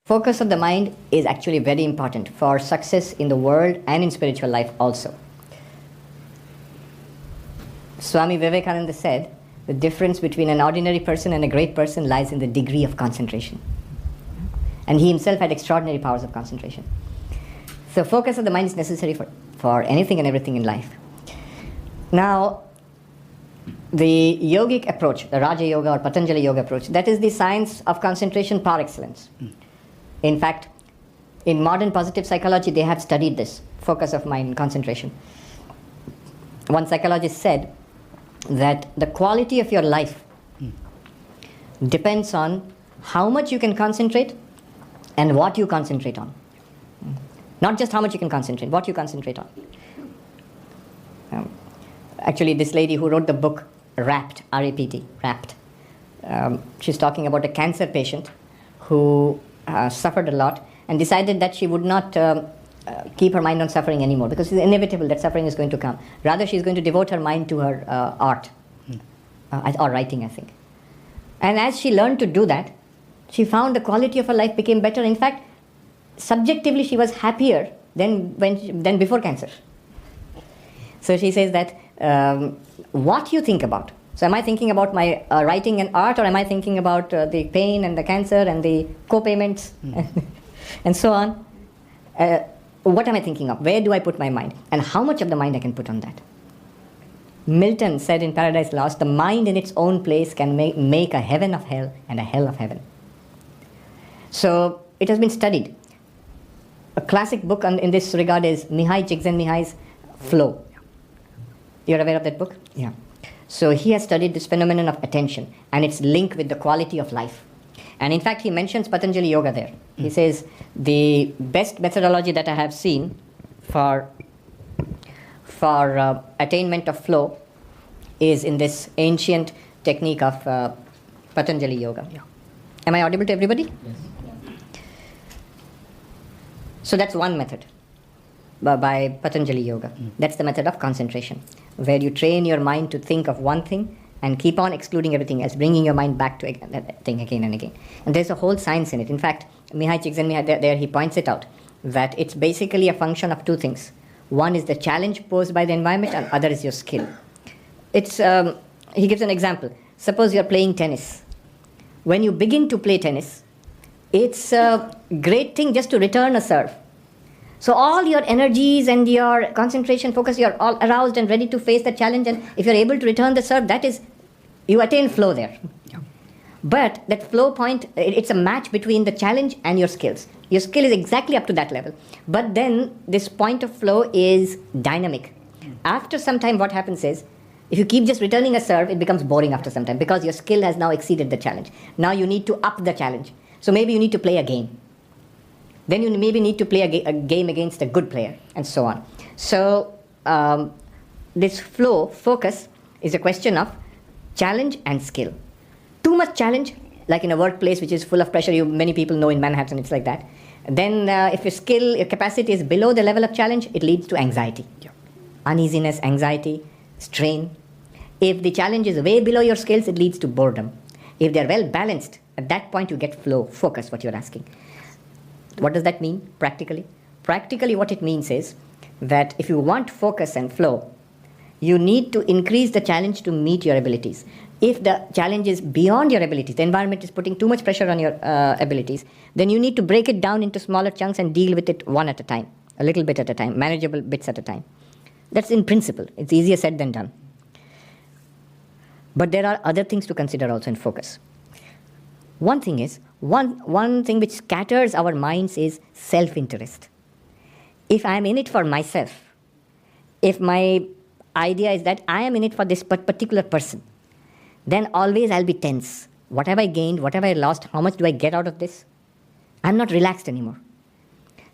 Focus of the mind is actually very important for success in the world and in spiritual life also. Swami Vivekananda said, the difference between an ordinary person and a great person lies in the degree of concentration. And he himself had extraordinary powers of concentration. So focus of the mind is necessary for anything and everything in life. Now, the yogic approach, the Raja Yoga or Patanjali Yoga approach, that is the science of concentration par excellence. In fact, in modern positive psychology, they have studied this, focus of mind, concentration. One psychologist said that the quality of your life depends on how much you can concentrate and what you concentrate on. Not just how much you can concentrate, what you concentrate on. Actually, this lady who wrote the book, Rapt, R-A-P-T, Rapt, she's talking about a cancer patient who suffered a lot and decided that she would not keep her mind on suffering anymore because it's inevitable that suffering is going to come. Rather, she's going to devote her mind to her art or writing, I think. And as she learned to do that, she found the quality of her life became better. In fact, subjectively, she was happier than before cancer. So she says that what you think about. So am I thinking about my writing and art, or am I thinking about the pain and the cancer and the co-payments and so on? What am I thinking of? Where do I put my mind? And how much of the mind I can put on that? Milton said in Paradise Lost, the mind in its own place can make a heaven of hell and a hell of heaven. So it has been studied. A classic book in this regard is Mihai Csikszentmihalyi's Flow. You're aware of that book? Yeah. So he has studied this phenomenon of attention and its link with the quality of life. And in fact, he mentions Patanjali Yoga there. He says, the best methodology that I have seen for attainment of flow is in this ancient technique of Patanjali Yoga. Yeah. Am I audible to everybody? Yes. So that's one method by Patanjali Yoga. That's the method of concentration, where you train your mind to think of one thing and keep on excluding everything else, bringing your mind back to that thing again and again. And there's a whole science in it. In fact, Mihai Csikszentmihalyi, there he points it out, that it's basically a function of two things. One is the challenge posed by the environment, and other is your skill. He gives an example. Suppose you're playing tennis. When you begin to play tennis, it's a great thing just to return a serve. So all your energies and your concentration, focus, you're all aroused and ready to face the challenge. And if you're able to return the serve, that is, you attain flow there. Yeah. But that flow point, it's a match between the challenge and your skills. Your skill is exactly up to that level. But then this point of flow is dynamic. After some time, what happens is, if you keep just returning a serve, it becomes boring after some time because your skill has now exceeded the challenge. Now you need to up the challenge. So maybe you need to play a game. Then you maybe need to play a game against a good player, and so on. So this flow, focus, is a question of challenge and skill. Too much challenge, like in a workplace which is full of pressure, many people know in Manhattan it's like that. Then if your skill, your capacity is below the level of challenge, it leads to anxiety. Yeah. Uneasiness, anxiety, strain. If the challenge is way below your skills, it leads to boredom. If they're well balanced, at that point you get flow, focus, what you're asking. What does that mean practically? Practically what it means is that if you want focus and flow, you need to increase the challenge to meet your abilities. If the challenge is beyond your abilities, the environment is putting too much pressure on your abilities, then you need to break it down into smaller chunks and deal with it one at a time, a little bit at a time, manageable bits at a time. That's in principle. It's easier said than done. But there are other things to consider also in focus. One thing is, one thing which scatters our minds is self-interest. If I am in it for myself, if my idea is that I am in it for this particular person, then always I'll be tense. What have I gained? What have I lost? How much do I get out of this? I'm not relaxed anymore.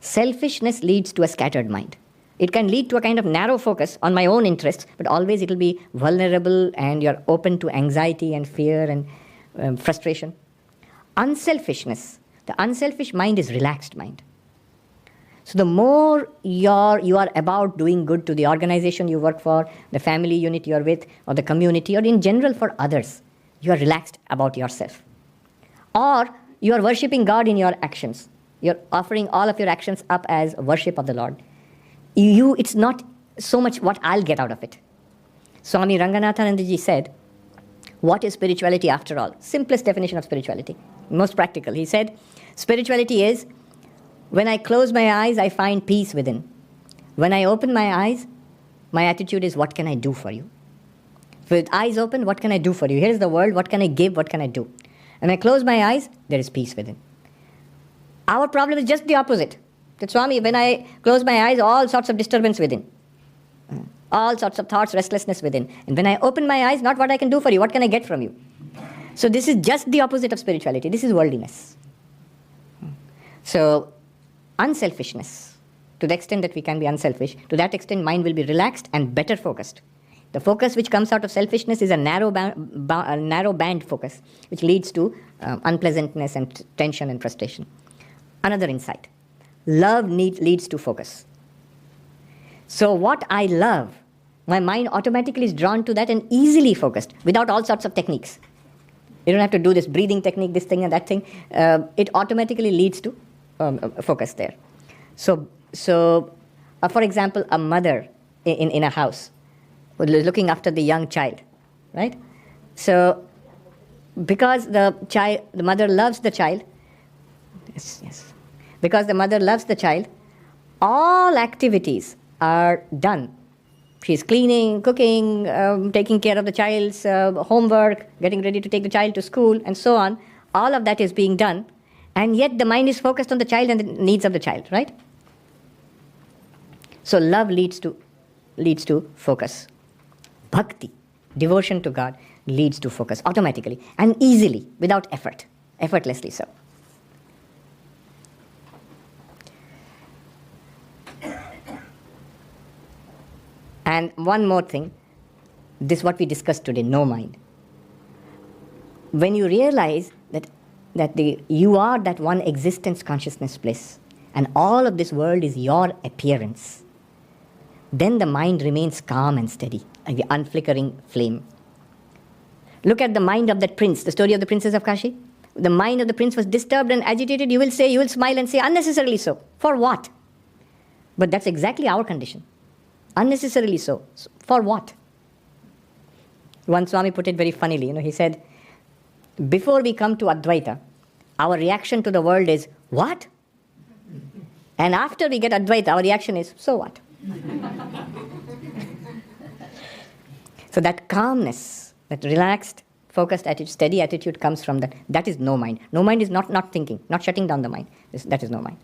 Selfishness leads to a scattered mind. It can lead to a kind of narrow focus on my own interests, but always it will be vulnerable and you're open to anxiety and fear and frustration. Unselfishness. The unselfish mind is relaxed mind. So the more you are about doing good to the organization you work for, the family unit you are with, or the community, or in general for others, you are relaxed about yourself. Or you are worshipping God in your actions. You're offering all of your actions up as worship of the Lord. It's not so much what I'll get out of it. Swami Ranganathanandaji said, what is spirituality after all? Simplest definition of spirituality, most practical. He said, spirituality is, when I close my eyes, I find peace within. When I open my eyes, my attitude is, what can I do for you? With eyes open, what can I do for you? Here's the world, what can I give, what can I do? When I close my eyes, there is peace within. Our problem is just the opposite. That Swami, when I close my eyes, all sorts of disturbance within. All sorts of thoughts, restlessness within. And when I open my eyes, not what I can do for you, what can I get from you? So this is just the opposite of spirituality. This is worldliness. So unselfishness, to the extent that we can be unselfish, to that extent mind will be relaxed and better focused. The focus which comes out of selfishness is a narrow band focus, which leads to unpleasantness and tension and frustration. Another insight. Love leads to focus. So what I love, my mind automatically is drawn to that and easily focused, without all sorts of techniques. You don't have to do this breathing technique, this thing and that thing. It automatically leads to focus there. So for example, a mother in a house looking after the young child, right? So because the mother loves the child, because the mother loves the child, all activities are done. She's cleaning, cooking, taking care of the child's homework, getting ready to take the child to school, and so on. All of that is being done, and yet the mind is focused on the child and the needs of the child, right? So love leads to focus. Bhakti, devotion to God, leads to focus automatically and easily, without effort, effortlessly so. And one more thing, this is what we discussed today, no mind. When you realize that you are that one existence consciousness bliss, and all of this world is your appearance, then the mind remains calm and steady, like the unflickering flame. Look at the mind of that prince, the story of the princess of Kashi. The mind of the prince was disturbed and agitated. You will smile and say, unnecessarily so. For what? But that's exactly our condition. Unnecessarily so. For what? One Swami put it very funnily. He said, before we come to Advaita, our reaction to the world is, what? And after we get Advaita, our reaction is, so what? So that calmness, that relaxed, focused attitude, steady attitude comes from that. That is no mind. No mind is not thinking, not shutting down the mind. That is no mind.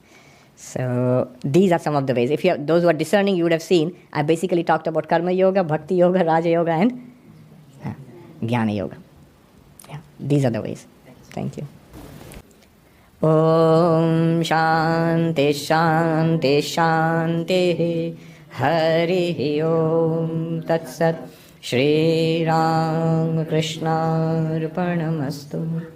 So these are some of the ways. If those who are discerning, you would have seen, I basically talked about Karma Yoga, Bhakti Yoga, Raja Yoga, and Jnana Yoga. Yeah, these are the ways. Thank you. Om Shanti Shanti Shanti Hari Om Tat Sat Shri Ramakrishna Arpanamastu.